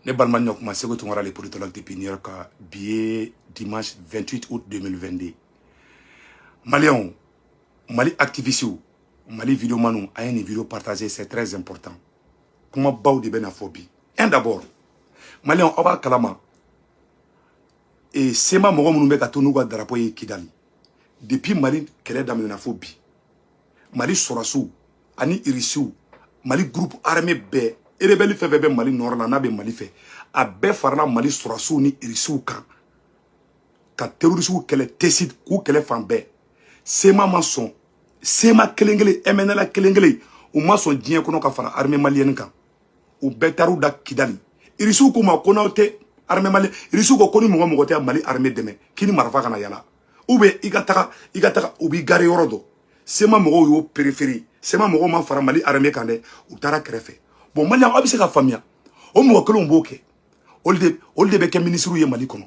Ne balmagno kuma sego tungara les politologues depuis New York billet dimanche 28 août 2022. Maliens, Mali activistes, Mali vidéomanou, a une vidéo partagée, c'est très important. Comment baou de benaphobie. Un d'abord, Maliens, oba kalama. Et c'est ma mogo mounoumbe katounouga drapeau Kidali. Depuis Mali, qu'elle est dans benaphobie. Mali Sorasou, Ani Irissou, Mali groupe armé B. Et les belles fait Mali Nord, la nabe Mali fait. A bé farna Mali Sorasou ni Irissou kan. Ka terrorisou qu'elle est tessid ou qu'elle est fan B. C'est ma maçon. C'est ma kelengele, MNLA kelengele. Ou maçon dien kono ka fara armée malienne kan. Ou betarou da Kidali. Irissou kuma konote armée malienne. Irissou ko koni mogo te Mali armée deme. Kini marfa kana yala. Ou be igataka ou bi gare yorodo. C'est ma mogo yo périphérie. C'est ma mogo ma fara Mali armée kande ou tara krefe. Bon Malian obise ka famia. O mogo kelo mboke. Olde beke ministre ye Mali kono.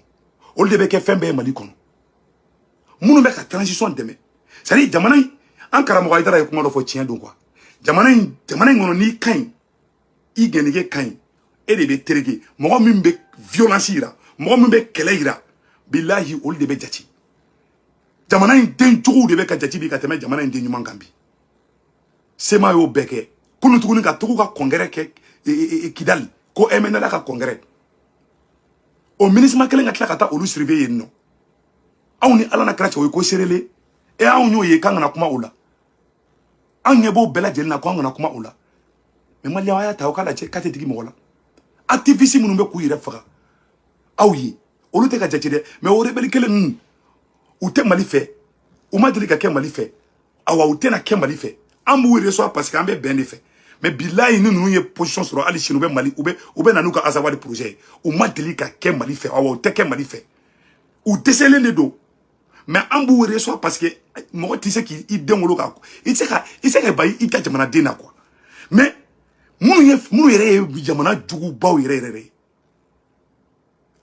Olde beke fembe Mali kono. Munu beka transition deme. C'est-à-dire jamana an karamogo aidara ye kuma do fo tien don quoi. Jamana ngono ni kain. I genege kain. E de be terege. Mogo min be violence ira. Mogo min be kele ira. Billahi olde be jati. Jamana den jogo de be ka jati bi ka teme jamana den nyuman gambi. Sema yo beke. Kunu tuguni ka tugu ka congrès ke Kidali ko MNLA ka congrès. O ministre makelen ka tla ka ta olu surveiller no. Aw ni ala na kracha o ko serele e aw nyo ye kan na kuma ola. An yebo bela jeli na ko an na kuma ola. Me mali aya ta o kala che kate tigi mo la. Activiste munu be ku yire faga. Aw yi olu te ka jati de me o rebeli kelen ou te Mali fait. Ou ma deli ka ke Mali fait. Awa ou te na ke Mali fait. Amou reçoit parce qu'en ben de fait. Mais billahi nous y position sur Ali Chinoube Mali ou ben nanuka azawa de projet. Ou ma deli ka ke Mali fait. Awa ou te ke Mali fait. Ou déceler les dos. Mais amou reçoit parce que moi tu sais qu'il démolo ka. Il sait que bayi il t'a jamana dena quoi. Mais mou yere jamana djugu baou yere.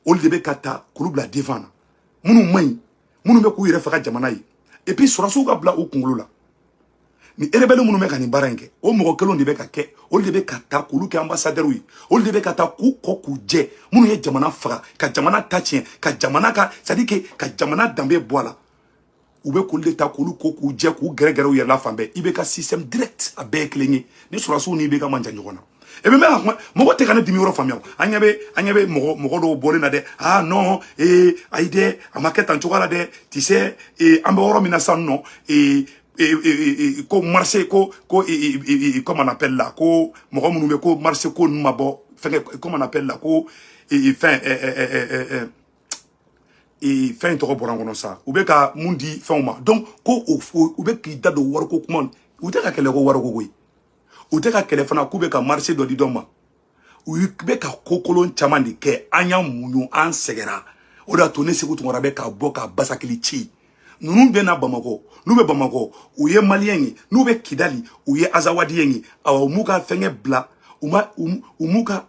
Ol debe kata kulubla devana. Munu be ku yere faka jamana yi. Et puis Sorasou ka bla au Congolo là. Ni erebele munu me ka ni baranke o mogo kelon de be ka ke o de be ka ta kulu ke ambassadeur wi o de be ka ta ku ko ku je munu ye jamana faga ka jamana tachien ka jamana ka c'est-à-dire que ka jamana dambe boala ou be kulu ta kulu ko ku je ku gere o ye la fambe ibe ka système direct a be klengi ni Sorasou ni be ka manja nyona e be me mogo te kana dimi ro famia anyabe mogo do bolé na de ah non aide amaketa nchokala de tu sais ambe oro mina san non ko marché ko comment on appelle là ko mogo munu be ko marché ko mabo comment on appelle là ko fin to borangono ça ou be ka mundi fenma donc ko ou be ki dado warko kuma ou te ka kele ko warko goyi ou te ka kele fana ku be ka marché do di doma ou be ka kokolon chamandi ke anya munyu an segera o da to ne segu to ngora be ka boka basakili chi nous bena Bamako, nous be Bamako, ou ye Malien, nous be Kidali, ou ye Azawadi, ou muka fenge bla, ou muka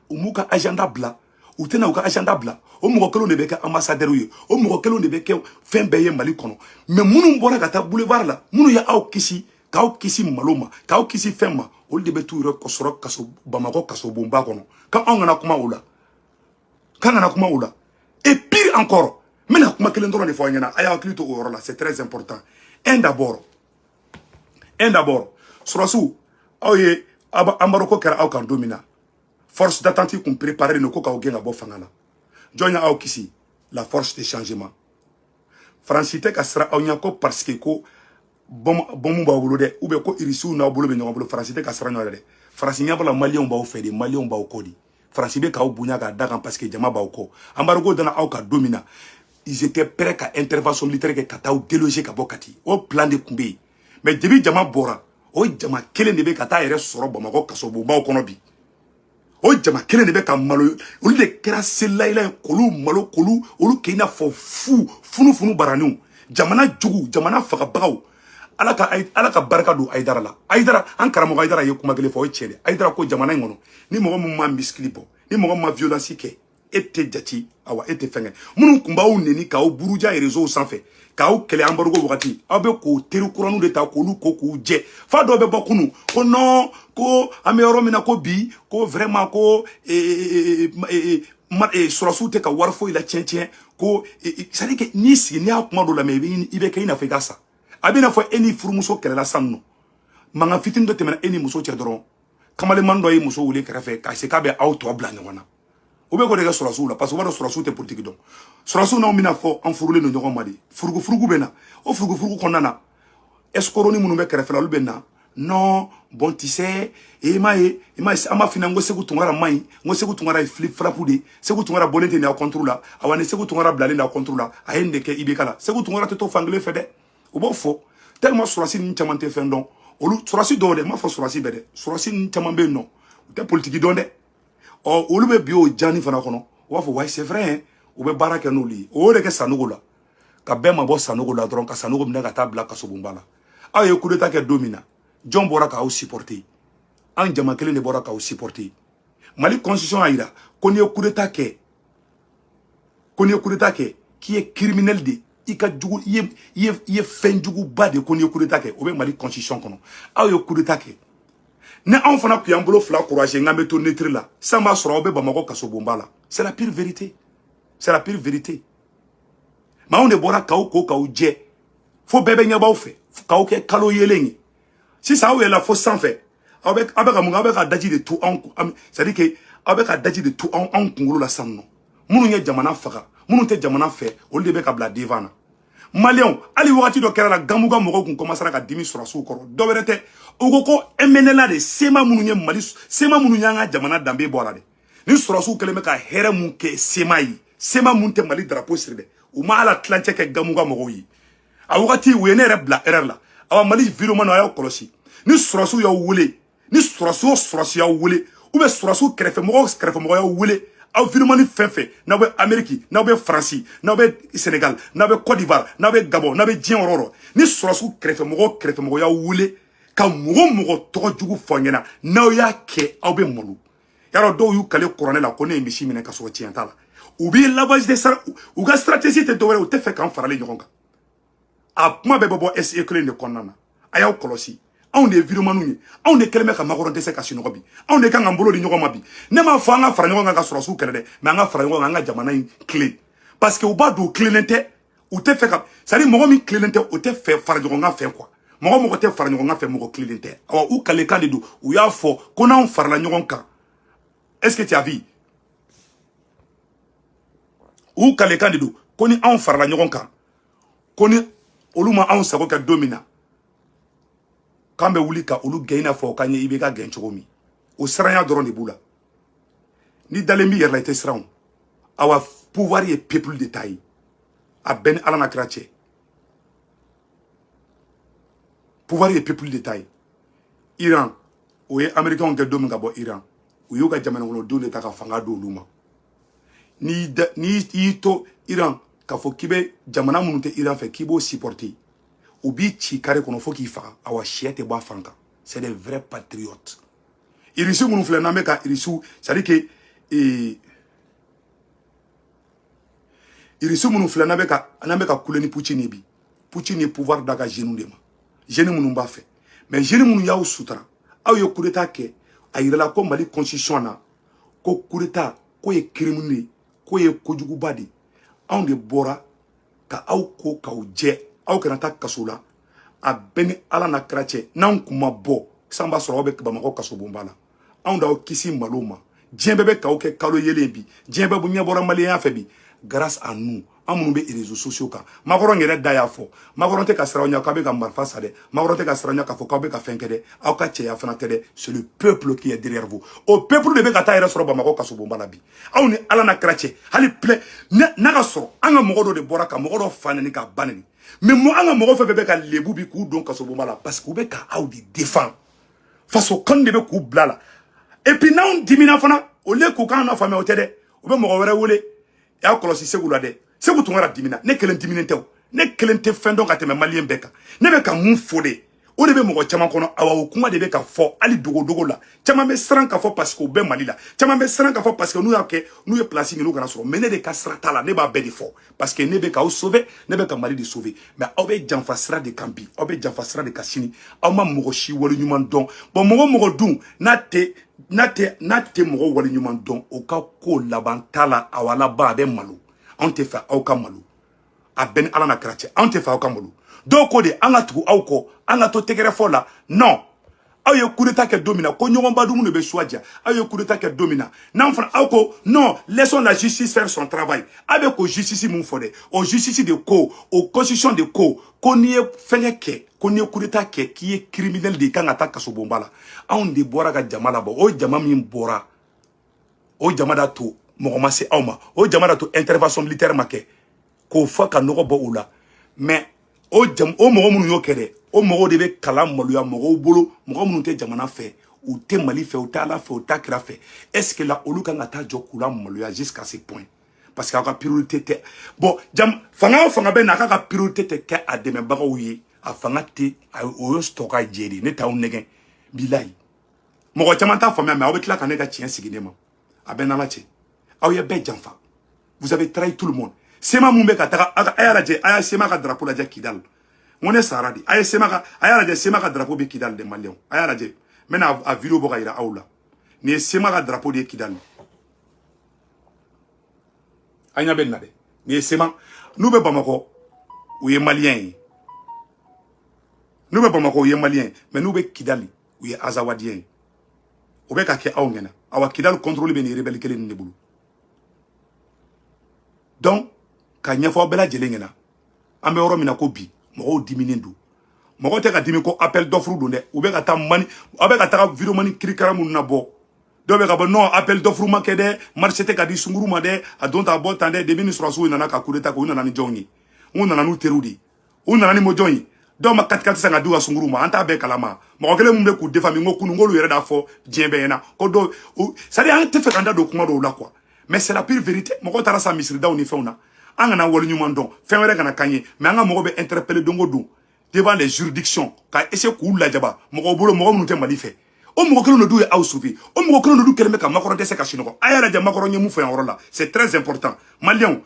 agenda bla, ou tena uka agenda bla, ou mukelo ne beke ambassadeur ou mukelo ne beke fembeye Mali kono. Mais munu mbora gata boulevard la, munu ya au kisi maloma, kao kisi femma, ou de betu kosoro kaso Bamako kaso bomba kono. Quand on a kuma oula. Et pire encore, maintenant, c'est très important. Un d'abord, Sorasou, Amaroko kera au domina. Force d'attentif qu'on prépare nos coca au gain à Bofangana. Joina au kisi, la force de changement. Francité Kassra au nyako parce que ko bon baoulode, ou bien ko irisu na boulot ben yobolo Francité Kassra noire. Francinia la Malien ba fait des Maliens ba kodi. Francibé ka bunya ga dagan parce que jama ba ko. Amaroko dana au ka domina. Ils étaient prêts à intervention militaire que Katao déloger Kabokati au plan de Koumbi. Mais depuis Djama Bora, au Djama Kelen de Bekata et Soro Bamako Kasobo Konobi. Au Djama Kelen de Beka Malo, au lieu de crasser l'aïla, Kolou, Malo, Kolou, au Kena fou Baranou, Djamana Djougou, Djamana Fakabao, Alaka Barakadou Aïdara la. Aïdara, Ankaramo Aïdara Yokumagele for Chele, Aïdara Ko Djamana Ngono, ni Mohamed Misklipo, ni Mohamed Violence ete jati awa ete fenge munu kumba u neni ka o buruja e réseau sans fait ka o kele ambargo wakati abe ko teru kuranu de ta ko lu ko ku je fa do be bokunu ko non ko ameyoro mina ko bi ko vraiment ko Surasu te ka warfo ila tien ko ça dit que ni si ni a kuma do la me ibe kay na fe gasa abina fo eni furumuso kelela sanno manga fitin do temena eni muso che doron kamale mando yi muso wule karafe ka se ka be auto bla nyona obe ko de ga surasu la parce que wado surasu te politique don surasu na mina fo en furule no nyogo madi furugu bena o furugu konana escoro ni munu be karafe la lubena non bon tu sais ama finango segu tungara mai ngo segu tungara flip frapude segu tungara bonete na contrôle awane segu tungara blale na contrôle ayende ke ibekala segu tungara to fangle fede obo fo tellement surasi ni chamante fendon olu surasi do de ma fo surasi bede surasi ni chamambe non te politique don de o olu be bio jani fana kono wa fo ouais c'est vrai hein o be baraka no li o de ke sanogo la ka be ma bo sanogo la dron ka sanogo mna ka tabla ka sobumbala aye coup d'état ke domina John Boraka a supporté. En Jamakele ne Boraka a supporté. Mali constitution a ira. Qu'on y ait coup d'état qui est criminel de. Il y a fin du goût bas de qu'on y ait coup d'état au Mali constitution qu'on a. Ah, il y a coup d'état ne on fana puis un boulot fla courage n'a méthode neutre là. Ça m'a sur Obe Bamako Kasobomba là. C'est la pire vérité. C'est la pire vérité. Mais on est Boraka ou dje. Faut bébé n'y a pas fait. Faut kauke kalo yelengi. Si ça ou est la fausse sans fait, avec un daji de tout en, c'est-à-dire que avec un daji de tout en Congo la sang non. Mounou jamana faga, mounou te jamana fait, au lieu de bla devana. Malion, ali wati do kera la gamuga moko qu'on commence à dimi sur la soukoro. Doberete, ogoko emenela de sema mounou mali, sema mounou nga jamana dambe boalade. Ni sur la soukele meka here munke sema yi, sema munte mali drapeau sirde. Ou ma ala tlantche ke gamuga moko yi. A wati wene rebla erreur la. Awa mali viromano ya kolosi ni surasu ya wule ni surasu ya wule ou be surasu krefe mo ya wule aw viromani fefe na be Amerique na be France na be Sénégal na be Côte d'Ivoire na be Gabon na be Dien ororo ni surasu krefe mo ya wule ka mo to jugu fonyena na ya ke aw be molu yaro do yu kale couronel la connaît michi mine ka so tienta la ou bi lavage de ça ou ga stratégie te dowere ou te fait kan farale nyoka a kuma bebo SE kle ne konnana ayaw kolosi on est viromanu ni on est kelme ka magoro de se ka sino bi on est kan ngambolo di nyogoma bi ne ma fa nga fara nyogoma nga surasu kele de mais nga fara nyogoma nga jamana clé parce que ou ba do clénente ou te fait ka ça dit mo mi clénente ou te fait fara nyogoma fait quoi mo te fara nyogoma fait mo clénente awa ou kale kandido ou ya fo kona on fara la nyogoma est-ce que tu as vu ou kale kandido koni on fara la nyogoma koni oluma an sago ka domina kambe wulika olu gaina fo kanye ibeka gen chogomi o sranya doron de bula ni dalembi yer la tesran awa pouvoir et peuple de taille a ben ala na krache pouvoir et peuple de taille Iran o e américain ga dominga bo Iran o yoga jamana wono do le taka fanga do luma ni ito Iran ka fo kibe jamana munute Iran fait kibo supporter ou bi chi kare kono fo ki fa awa chiete ba fanka c'est des vrais patriotes irisu munu fle na meka irisu ça dit que irisu munu fle na meka kuleni puchini bi puchini pouvoir daga genou de ma genou munu ba fait mais genou munu ya sutra aw yo coup d'état ke ayira ko Mali constitution na ko coup d'état ko ye criminel ko ye kojugu badi on de bora ka aw ko ka uje aw kana ta kasula a beni ala na krache nan kuma bo samba soro be Bamako kaso bombala on da kisi maloma djembebe ka oke kalo yelembi djembe bu nyabora malien fa bi grâce à nous amunu be réseaux sociaux ka makoro ngere daya fo makoro te ka srawnya ka be ka marfa sade makoro te ka srawnya ka fo ka be ka fenkede aw ka che ya fana tede c'est le peuple qui est derrière vous au peuple de be ka ta soro Bamako kaso bombala bi aw ni ala na krache hali ple na ka soro anga mogodo de bora ka mogodo fanani ka banani mais moi anga mogo fe be ka lebu bi ku don kaso bombala parce que be ka aw di défend face au kan de be ku blala et puis na on dimina fana o le ku kan na fami o tede o be mogo were wole ya kolosi segula de segu tungara dimina ne kelen diminente ne kelen te fendo ka teme malien beka ne be ka mun fode o de be mogo caman kono awa o kuma de be ka fɔ ali dogo la caman be siran ka fɔ parce que o bɛ Mali la caman be siran ka fɔ parce que n'u y'a kɛ n'u ye place ɲini u kana sɔrɔ mais ne de ka sira t'a la ne b'a bɛɛ de fɔ parce que ne be k'aw sauver ne be ka Mali de sauver mais aw be janfa sira de kan bi aw be janfa sira de ka sini aw ma mɔgɔ si wale ɲuman dɔn bon mɔgɔ dun n'a tɛ mɔgɔ wale ɲuman dɔn o ka ko laban t'a la awa laban a bɛ malo anw tɛ fɛ aw ka malo a bɛɛ ni Ala na kira cɛ anw tɛ fɛ aw ka malo dɔw ko de an ka tugu aw kɔ an ka to tɛgɛrɛ fɔ la non aw ye coup d'état kɛ don min na ko ɲɔgɔnba dumu de bɛ suwaja aw ye coup d'état kɛ don min na n'an fana aw ko non laissons la justice faire son travail a bɛ ko justice mun fɔ dɛ o justice de ko o constitution de ko n'i ye fɛngɛ kɛ ko n'i ye coup d'état kɛ k'i ye criminel de kan ka taa kasobonba la anw de bɔra ka jama labɔ o jama min bɔra o jama da to mɔgɔ ma se aw ma o jama da to intervention militaire ma kɛ k'o fɔ ka nɔgɔ bɔ u la mais o mɔgɔ minnu y'o kɛ dɛ o mɔgɔw de bɛ kalan maloya mɔgɔw bolo mɔgɔ minnu tɛ jamana fɛ u tɛ Mali fɛ u tɛ Ala fɛ u tɛ kira fɛ est-ce que la olu kan ka taa jɔ k'u la maloya jusqu'à ce point parce que aw ka priorité tɛ bon fanga o fanga bɛ na a ka ka priorité tɛ kɛ a dɛmɛbagaw ye a fanga tɛ o ye tɔgɔ jɛ de ne t'aw nɛgɛn bilayi mɔgɔ caman t'a faamuya mais aw bɛ tila ka ne ka tiɲɛ sigi ne ma a bɛ n'Ala cɛ aw ye bɛɛ janfa vous avez trahi tout le monde Sema mun bɛ ka taga a y'a lajɛ a y'a Sema ka drapeau lajɛ Kidal n ne sara di a y'a lajɛ Sema ka drapeau bɛ Kidal de Malien a y'a lajɛ n bɛna a vidéo bɔ ka yira aw la nin ye Sema ka drapeau de ye Kidal a ɲɛ bɛ nin na dɛ nin ye Sema n'u bɛ Bamakɔ u ye Malien ye n'u bɛ Bamakɔ u ye Malien ye mais n'u bɛ Kidal u ye Azawadien ye o bɛ ka kɛ aw ɲɛna awa Kidal contrôle bɛ nin rebelle kelen nin de bolo donc ka ɲɛfɔ bɛɛ lajɛlen ɲɛna an bɛ yɔrɔ min na ko bi mɔgɔw diminen don mɔgɔw tɛ ka dimi ko appel d'offre don dɛ u bɛ ka taa aw bɛ ka taga vidéo mani kirikara minnu na bɔ dɔw bɛ ka bɔ non appel d'offre ma kɛ dɛ marché tɛ ka di sunguru ma dɛ a don ta bɔ tan dɛ depuis ni sɔrɔsiw nana ka coup d'état kɛ u nana ni jɔnw ye u nana n'u teriw de ye u nana ni mɔjɔn ye dɔw ma kati san ka di u ka sunguru ma an t'a bɛɛ kalama mɔgɔ kelen min bɛ k'u défame ko kunun k'olu yɛrɛ d'a fɔ diɲɛ bɛɛ ɲɛna ko dɔw c'est à dire an tɛ fɛ k'an da don kuma dɔw la quoi mais c'est la pure vérité mɔgɔw taara sa misiridaw ni fɛnw na an kana wale ɲuman dɔn fɛn wɛrɛ kana kan ye mais an ka mɔgɔ bɛ interpeller don o don devant les juridictions ka essayer k'u lajaba mɔgɔw bolo mɔgɔ minnu tɛ Mali fɛ o mɔgɔ kelen de ye aw sauver o mɔgɔ kelen de kɛlen bɛ ka Macron dɛsɛ ka sunɔgɔ a y'a lajɛ Macron ye mun fɔ yan yɔrɔ la c'est très important Maliens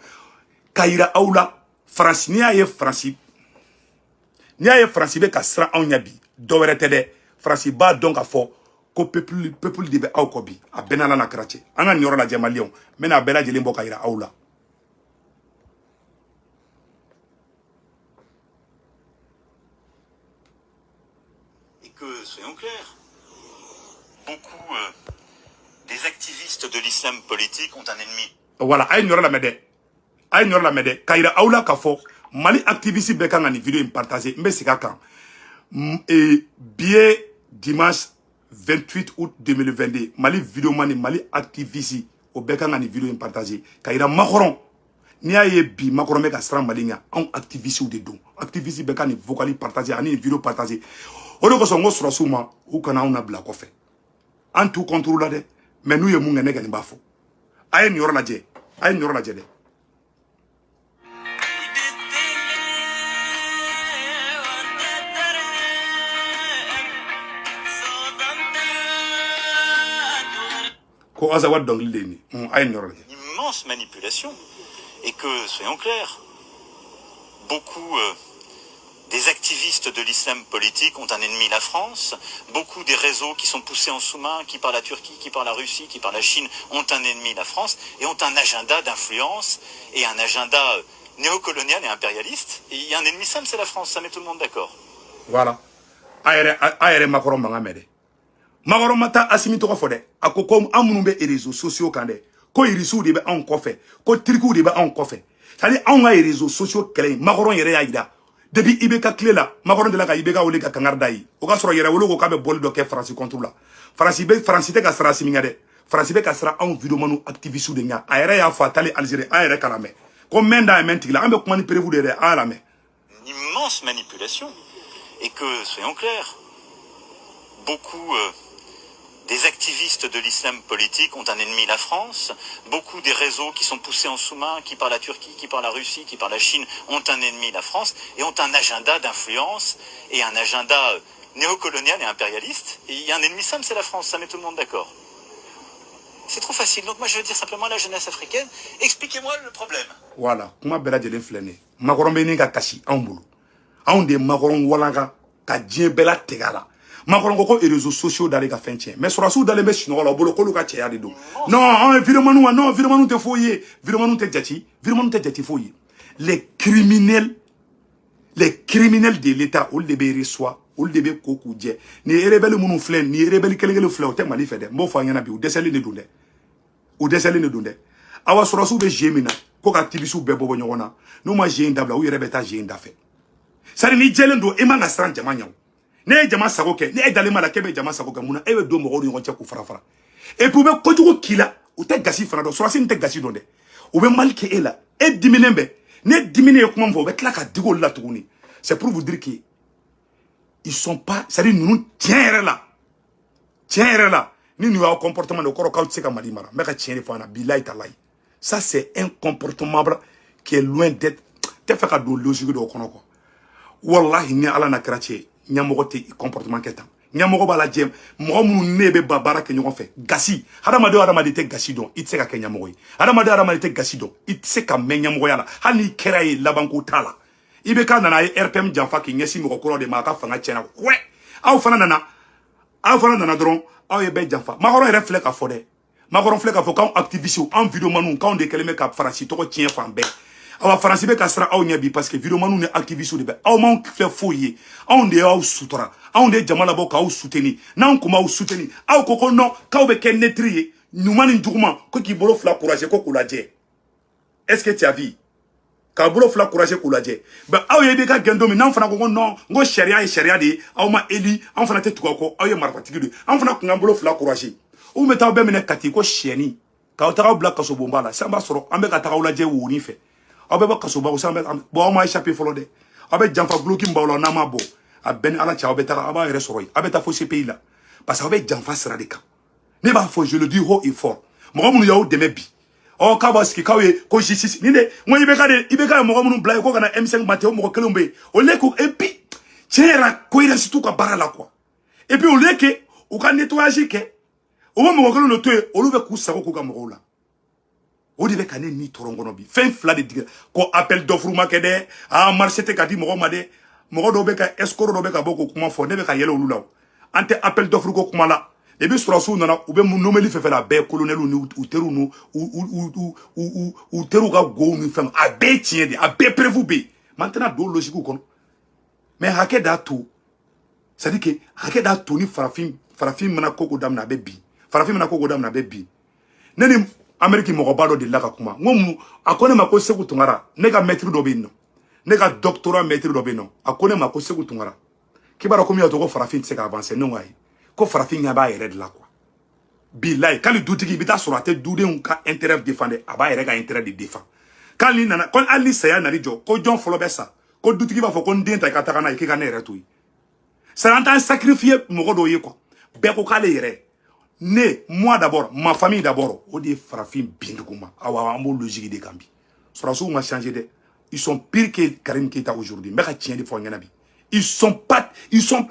ka yira aw la France n'i y'a ye France bɛ ka siran anw ɲɛ bi dɔwɛrɛ tɛ dɛ France b'a dɔn k'a fɔ ko peuple de bɛ aw kɔ bi a bɛɛ n'Ala na kira cɛ an ka nin yɔrɔ lajɛ Maliens n bɛna a bɛɛ lajɛlen bɔ ka yira aw la. Soyons clairs, beaucoup des activistes de l'islam politique ont un ennemi. Voilà, aïe n'aura la médaille. Aïe n'aura la médaille. Kaira Aoula Kafo, Mali activiste Bekan en vidéo partagée, mais c'est quand et billet dimanche 28 août 2022, Mali vidéo mani, Mali activiste au Bekan en vidéo partagée. Kaira Macron, ni a ye bi Macron meka sran Malinya, on activiste ou des dons. Activiste Bekan ni vocali partagée, ani vidéo partagée. O de kosɔn n ko sɔrɔsiw ma u kana anw nabila kɔfɛ an t'u contrôle la dɛ mais n'u ye mun kɛ ne kɔni b'a fɔ a ye nin yɔrɔ lajɛ a ye nin yɔrɔ lajɛ dɛ. ko Azawad dɔnkili de ye nin a ye nin yɔrɔ lajɛ. Immense manipulation et que soyons clairs, beaucoup des activistes de l'islam politique ont un ennemi, la France. Beaucoup des réseaux qui sont poussés en sous-main, qui par la Turquie, qui par la Russie, qui par la Chine, ont un ennemi, la France, et ont un agenda d'influence et un agenda néocolonial et impérialiste. Et il y a un ennemi seul, c'est la France. Ça met tout le monde d'accord. Voilà. Aéré Macron Mangamede. Macron Mata Assimi Tokofode. Ako comme Amunumbe et réseaux sociaux kande. Ko irisu de en koffe. Ko triku de en koffe. C'est-à-dire, on a les réseaux sociaux clés. Macron yere aïda. Depuis Ibeka clé là, Macron de la Ibeka ou les Kangardaï. Au cas où il y a un cas de bol de France contre là. France te kasra simingade. France be kasra en vidéo manu activiste de nya. Aéré a fatali Algérie, aéré kalame. Comme menda et mentigla, ambe comment prévu de à la main. Une immense manipulation. Et que, soyons clairs, beaucoup des activistes de l'islam politique ont un ennemi, la France. Beaucoup des réseaux qui sont poussés en sous-main, qui par la Turquie, qui par la Russie, qui par la Chine, ont un ennemi, la France, et ont un agenda d'influence et un agenda néocolonial et impérialiste. Et il y a un ennemi simple, c'est la France, ça met tout le monde d'accord. C'est trop facile, donc moi je veux dire simplement à la jeunesse africaine, expliquez-moi le problème. Voilà, kuma bela de l'enflene. Makoron be ni ka kasi anbulu. On de makoron walanga ka dien bela tegala. Makoron ko réseaux sociaux dans les ka fentien. Mais sur sous dans les machines wala bolo ko lu ka cheya de do. Non, évidemment nous non, évidemment nous te foyer, évidemment nous te jati, évidemment nous te jati foyer. Les criminels de l'État, ou de be reçoit, ou de be koku dje. Ni rebelle munu flen, ni rebelle kelele flen o te mali fede. Mo fa nyana bi o deseli ne dunde. O deseli ne dunde. Awa surasu be jemina ko ka tibisu be bobo nyona no ma jein dabla o yere beta jein dafe sari ni jelen do e ma na sran jama nyaw ne jama sago ke ne dale mala kebe jama sago ke muna e be do mo ro ngonche ku fara fara e pou be ko jugo kila o te gasi fana do surasi ni te gasi do de o be malke e la e diminembe ne dimine e kuma mvo be kla ka digo la tuguni c'est pour vous dire que ils sont pas sari nous tiens là ni nous a comportement de koro ka tseka mali mara me ka tiens fana billahi talai. Ça, c'est un comportement qui est loin d'être. Tu fais de logique de Okonoko. Wallahi, ni ala na krache, nyamogo te comportement ketan. Nyamogo bala jem, mo mu nebe babara ke nyon fait. Gasi. Hadamade te gasi don, it se ka nyamogo. Hadamade te gasi don, it se ka men nyamogo yala. Hani keraye labanko tala. Ibe ka nana RPM janfa ki nyesi mo ko de maka fanga chena. Ouais. Aw fana nana dron, aw ye be janfa. Ma ko reflect ka fode. Makoron flek a fo quand activiste en vidéo manu quand de keleme ka farasi to tien fambe awa farasi be ka sra aw nya bi parce que vidéo manu ne activiste de be aw man fait foyer aw de aw sutura aw de jamala bo ka aw soutenir nan kuma aw soutenir aw koko non ka aw be ken netrier numani nduguma ko ki bolo fla courage ko kulaje est-ce que tu as vu ka bolo fla courage kulaje ba aw ye be ka gendo mi nan fana ko non ngo sharia de aw ma eli an fana te tukako aw ye marfatigi de an fana ko ngambolo fla courage ou meta be mene kati ko sheni ka otara bla kaso bomba la samba soro ambe ka tarawla je woni fe abe ba kaso ba o samba bo ma échappé folo de abe janfa bloki mbawlo na ma bo aben ala cha abe tara aba re soro abe ta fo ce pays là parce que abe janfa sera de ka ne ba fo je le dis haut et fort mo munu yawo de mebi o ka ba ski kawe ko justice ni de mo ibe ka mo munu bla ko kana M5 mateo mo kelombe o le ko et puis tiens ko ira surtout ka barala quoi et puis o le ke o ka nettoyer ke o mo ko no to o lu be ku sago ko ga mo la o de be kané ni torongono bi fin fla de diga ko appel d'offre ma kede a marché te ka di mo ma de mo do be ka escort do be ka boko kuma fo de be ka yelo lulaw ante appel d'offre ko kuma la e bi sura su nana o be mu nomeli fe la be colonel ou teru nu ou teru ga go nu fam a be tien de a be prévu be maintenant do logique ko mais hake da tout ça dit que hake da tout ni farafin mana koko dam na be bi farafin na ko dam na bebi neni ameriki mo bado de laka kuma ngomu akone mako segu tungara nega maître do be no nega doctorat maître do be no akone mako segu tungara kibara ko mi to ko farafin se ka avancer no ngai ko farafin ya ba yere de la quoi billahi kali dutigi bita surate dude un ka intérêt défendre aba yere ka intérêt de défendre kali nana kon ali saya nari jo ko jon folo bessa ko dutigi ba fo ko ndenta ka taka na ikika na yere to yi ça entend sacrifier mo do yi quoi be ko kale yere. Né, moi d'abord, ma famille d'abord, on dit farafin bindouma, awa ambo logique de Gambi. Surasu m'a changé de. Ils sont pires que Karim Keita aujourd'hui. Mais tient de Fonyanabi. Ils sont pas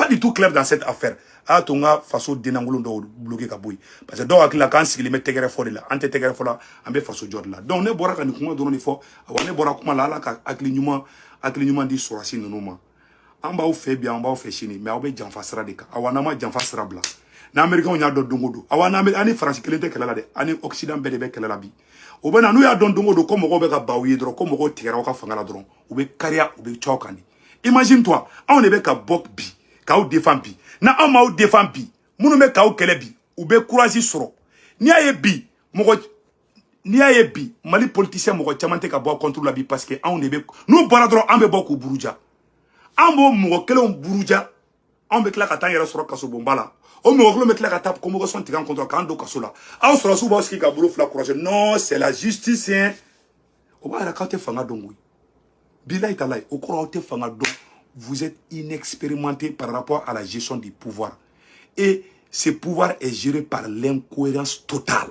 du tout clairs dans cette affaire. Ah tonga façon denangolo do bloquer kaboui. Parce que donc la quand il met tegere fo de là, ante tegere fo là, ambe façon jord là. Donc ne bora kan kuma do no fo, awa ne bora kuma la ka aklinyuma di surasi nonoma. Amba ou fait bien, amba ou fait chini, mais abe janfasra de ka. Awa na ma janfasra bla. Na Américain nya do dongodo awana ani France kelente kelala de ani Occident be de be kelala bi o bena nu ya don dongodo ko mo be ka bawi dro ko mo tigera ka fangala dron o be karia o be chokani imagine toi on be ka bok bi ka o défend bi na on ma o défend bi munu me ka o kele bi o be courage soro ni aye bi mali politicien mo ko chamante ka bo contre la bi parce que on be nous bara dron on be boku buruja ambo mo kele on buruja on be kla ka tan yera soro kaso bombala o me oklo metla ka tap comme son tigan contre kando kasola a soro su boski ka bulu fla courage non c'est la justice hein o ba la kate fanga dongui billahi talai o ko te fanga don vous êtes inexpérimenté par rapport à la gestion du pouvoir et ce pouvoir est géré par l'incohérence totale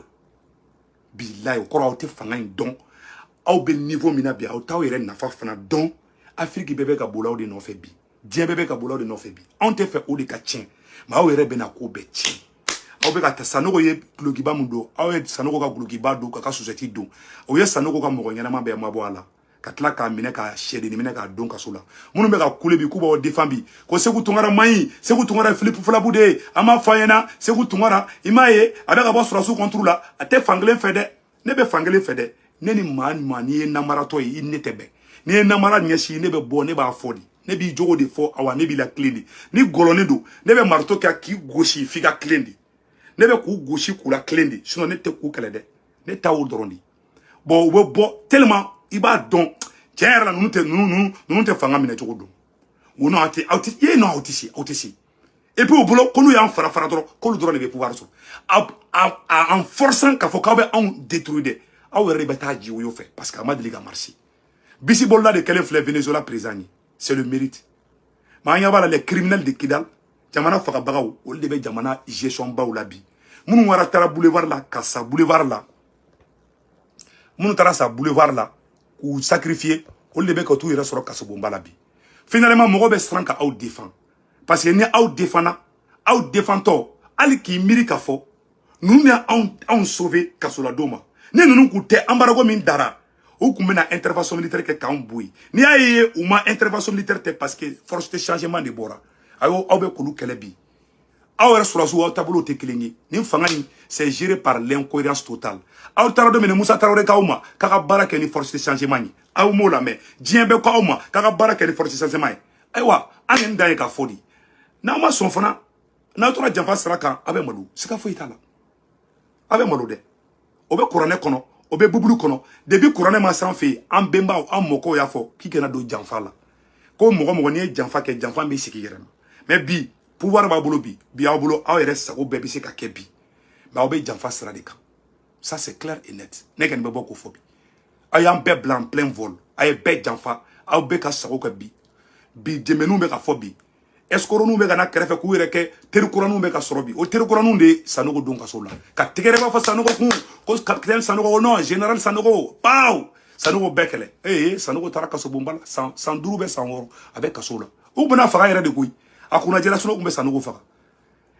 billahi o ko te fanga don au be niveau mina bia o taw yere na fa fana don Afrique bébé ka boulaw de no fait bi diɲɛ bɛɛ bɛ ka bolo de nɔfɛ bi anw tɛ fɛ o de ka tiɲɛ mais aw yɛrɛ bɛna ko bɛɛ tiɲɛ aw bɛ ka ta Sanogo ye gulokiba mun don aw ye Sanogo ka gulokiba don ka société don o ye Sanogo ka mɔgɔ ɲɛnama bɛɛ mabɔ a la ka tila k'a minɛ k'a sɛdenni minɛ k'a don kaso la minnu bɛ ka kule bi k'u b'aw défend bi ko Sékou Tounkara man ɲi Sékou Tounkara Philippe Fulabu de ye an m'a fɔ a ɲɛna Sékou Tounkara i m'a ye a bɛ ka bɔ sɔrɔsiw contre la a tɛ fankelen fɛ dɛ ne bɛ fankelen fɛ dɛ ne ni maa n'i ye namaratɔ ye i ne tɛ bɛn n'i ye namara ɲɛsin ne bɛ bɔ ne b'a fɔ de ne b'i jogo de fɔ awa ne b'i la tilen de ni gɔlɔnin don ne bɛ marteau kɛ k'i gosi f'i ka tilen de ne bɛ k'u gosi k'u la tilen de sinon ne tɛ k'u kɛlɛ dɛ ne ta o dɔrɔn de bon u bɛ bɔ tellement i b'a dɔn tiɲɛ yɛrɛ la ninnu tɛ fanga minɛ cogo dɔn o non aw tɛ ye non aw tɛ se et puis au bolo ko n'u y'an fara dɔrɔn k'olu dɔrɔn de bɛ pouvoir sɔrɔ en forçant k'a fɔ k'aw bɛ anw détruire dɛ aw yɛrɛ de bɛ taa ji o fɛ parce que a ma deli ka marcher Bisi Bolola de kɛlen filɛ Venezuela président ye c'est le mérite mais an ɲɛ b'a la les criminels de Kidal jamana fagabagaw olu de bɛ jamana gestion baw la bi minnu wara taara boulevard la ka sa boulevard la minnu taara sa boulevard la k'u sacrifier olu de bɛ ka t'u yɛrɛ sɔrɔ kasobonba la bi finalement mɔgɔ bɛ siran ka aw défend parce que ni aw défendtɔ hali k'i miiri k'a fɔ ninnu ni anw sauver kasoladon ma ni ninnu kun tɛ embargo min dara u kun bɛna intervention militaire kɛ k'anw bɔ yen n'i y'a ye u ma intervention militaire tɛ parce que force de changement de bɔra aw bɛ k'olu kɛlɛ bi aw yɛrɛ sɔrɔsiw aw taabolow tɛ kelen ye nin fanga in c'est géré par l'incohérence totale aw taara don min Musa Traoré k'aw ma k'a ka baara kɛ ni force de changement ye aw m'o lamɛn diɲɛ bɛɛ k'aw ma k'a ka baara kɛ ni force de changement ye ayiwa an ye nin dan ye k'a fɔ de n'aw ma sɔn fana n'aw tora janfa sira kan aw bɛ malo siga foyi t'a la aw bɛ malo dɛ o bɛ kuranɛ kɔnɔ o bɛ bubulu kɔnɔ depuis kuranɛ ma s'an fɛ yen an bɛnbaw an mɔkɔw y'a fɔ k'i kana don janfa la ko mɔgɔ n'i ye janfa kɛ janfa bɛ sigi yɛrɛ ma mais bi pouvoir b'a bolo bi aw bolo aw yɛrɛ sago bɛɛ bɛ se ka kɛ bi mais aw bɛ janfa sira de kan ça c'est clair et net ne kɔni bɛ bɔ k'o fɔ bi aw y'an bɛɛ bila en plein vol aw ye bɛɛ janfa aw bɛɛ ka sago kɛ bi dɛmɛniw bɛ ka fɔ bi escrocs bɛ ka na kɛrɛfɛ k'u yɛrɛ kɛ terikuraninw bɛ ka sɔrɔ bi o terikuraninw de ye Sanogo don kaso la ka tɛgɛrɛ b'a fɔ Sanogo kun ko capitaine Sanogo non général Sanogo paw Sanogo bɛɛ kɛlɛ Sanogo taara kasobonba la san 5 bɛ san 6 a bɛ kaso la u bɛna faga yɛrɛ de koyi a kunnajɛla Sanogo kun bɛ Sanogo faga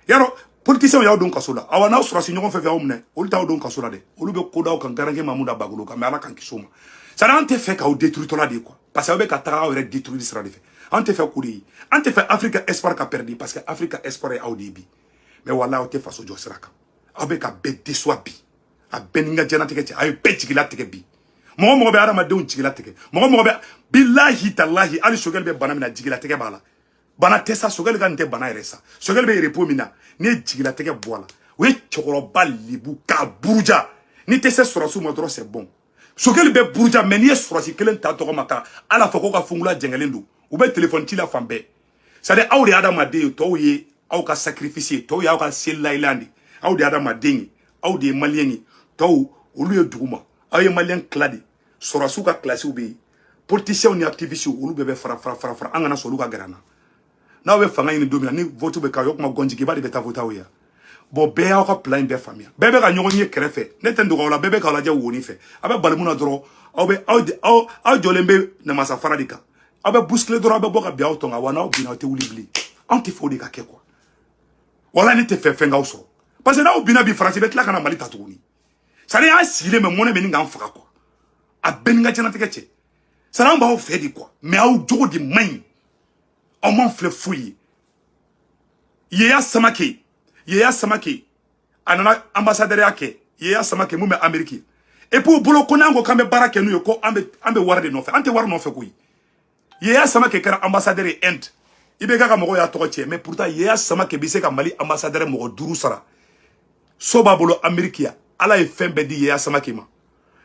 yarɔ politiciens y'aw don kaso la awa n'aw sɔrɔsi ɲɔgɔn fɛ aw minɛ olu t'aw don kaso la dɛ olu bɛ ko d'aw kan Garankɛ Mamuda Bagolo kan mais Ala k'an kisi o ma c'est à dire an tɛ fɛ k'aw détruire tɔla de quoi parce que aw bɛ ka taga aw yɛrɛ détruire sira de fɛ an tɛ fɛ k'o de ye an tɛ fɛ Afrique espoir ka perdre parce que Afrique espoir ye aw de ye bi mais wallahi aw tɛ faso jɔ sira kan aw bɛ ka bɛɛ déçoit bi a bɛɛ ni n ka diɲɛlatigɛ cɛ a ye bɛɛ jigilatigɛ bi mɔgɔ bɛ adamadenw jigilatigɛ mɔgɔ bɛ billahi talahi hali Sogɛli bɛ bana min na jigilatigɛ b'a la bana tɛ sa Sogɛli ka nin tɛ bana yɛrɛ sa Sogɛli bɛ repos min na n'i ye jigilatigɛ bɔ a la o ye cɛkɔrɔba lebu k'a buruja n'i tɛ se sɔrɔsiw ma dɔrɔn c'est bon Sogɛli bɛ buruja mais n'i ye sɔrɔsi kelen ta tɔgɔ ma ka ala fɔ ko ka fungula jɛngɛlen don u bɛ téléphone ci la fan bɛɛ c'est à dire aw de ye adamaden ye tɔw ye aw ka sacrifice ye tɔw ye aw ka selilayilan de aw de ye adamaden ye aw de ye maliyɛn ye tɔw olu ye duguma aw ye maliyɛn tila de sɔrɔsiw ka classiw bɛ yen politiciens ni activistes olu bɛɛ bɛ fara an kana sɔn olu ka gɛrɛ an na n'aw bɛ fanga ɲini don min na ni vote bɛ k'aw ye o kuma gɔnjigiba de bɛ taa vote aw ye bon bɛɛ y'aw ka plan in bɛɛ faamuya bɛɛ bɛ ka ɲɔgɔn ye kɛrɛfɛ ne tɛ n dogo aw la bɛɛ bɛ k'aw lajɛ woni fɛ a bɛ bali mun na dɔrɔn aw jɔlen bɛ namasa fara de kan aw bɛ bousculer dɔrɔn aw bɛ bɔ ka bin aw tɔn kan wa n'aw binna aw tɛ wuli bilen anw tɛ fɛ o de ka kɛ quoi wala ne tɛ fɛ fɛn k'aw sɔrɔ parce que n'aw binna bi Faransi bɛ tila ka na Mali ta tuguni c'est à dire an sigilen bɛ mɔnɛ bɛ nin k'an faga quoi a bɛɛ ni n ka diɲɛlatigɛ cɛ c'est à dire an b'aw fɛ de quoi mais aw jogo de man ɲi aw m'an filɛ foyi ye Yaya Samake a nana ambassadeur kɛ Yaya Samake mun bɛ Amérique et puis u bolo ko n'an ko k'an bɛ baara kɛ n'u ye ko an bɛ wari de nɔfɛ an tɛ wari nɔfɛ koyi Yaya Samake kɛra ambassadeur ye Inde i bɛ k'a ka mɔgɔw y'a tɔgɔ tiɲɛ mais pourtant Yaya Samake bɛ se ka Mali ambassadeur mɔgɔ 5 sara so b'a bolo Amérique ya Ala ye fɛn bɛɛ di Yaya Samake ma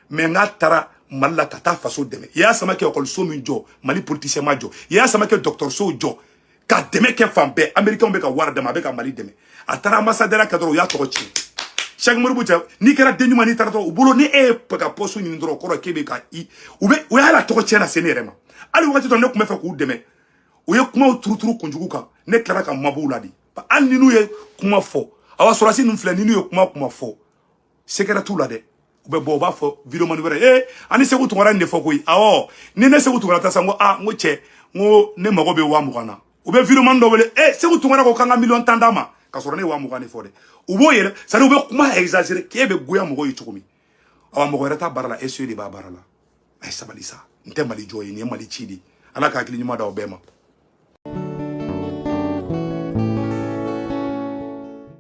mais n'a taara Mali la ka taa faso dɛmɛ Yaya Samake école min jɔ Mali politicien ma jɔ Yaya Samake dɔgɔtɔrɔso jɔ ka dɛmɛ kɛ fan bɛɛ Américains bɛ ka wari dɛmɛ a bɛ ka Mali dɛmɛ a taara ambassadeur kɛ dɔrɔn u y'a tɔgɔ tiɲɛ Cheikh Modibo cɛ n'i kɛra den ɲuman n'i taara dɔrɔn u bolo ni e ye ka poste ɲini dɔrɔn o kɔrɔ k'e bɛ ka u y'a la tɔgɔ tiɲɛ na se ne yɛrɛ ma hali waati dɔ ne tun bɛ fɛ k'u dɛmɛ u ye kumaw turuturu kunjugu kan ne tilara ka mabɔw la de hali ni n'u ye kuma fɔ awa sɔrɔsi ninnu filɛ ni n'u ye kuma fɔ secret t'u la dɛ u bɛ bɔ u b'a fɔ vidéo mani wɛrɛ ani Sékou Tounkara nin de fɔ koyi awɔ ni ne Sékou Tounkara ta sa n ko n ko cɛ n ko ne mago bɛ 20,000 na ou be vidéo man do wele c'est ko tungana ko kanga million tandama ka soro ne wa mo gane fode ou bo yele ça ne be kuma exagérer ke be goya mo go yitumi awa mo go reta barala de ba barala ay sabali sa nte mali joyi ni mali chidi ala ka akili nyuma da obema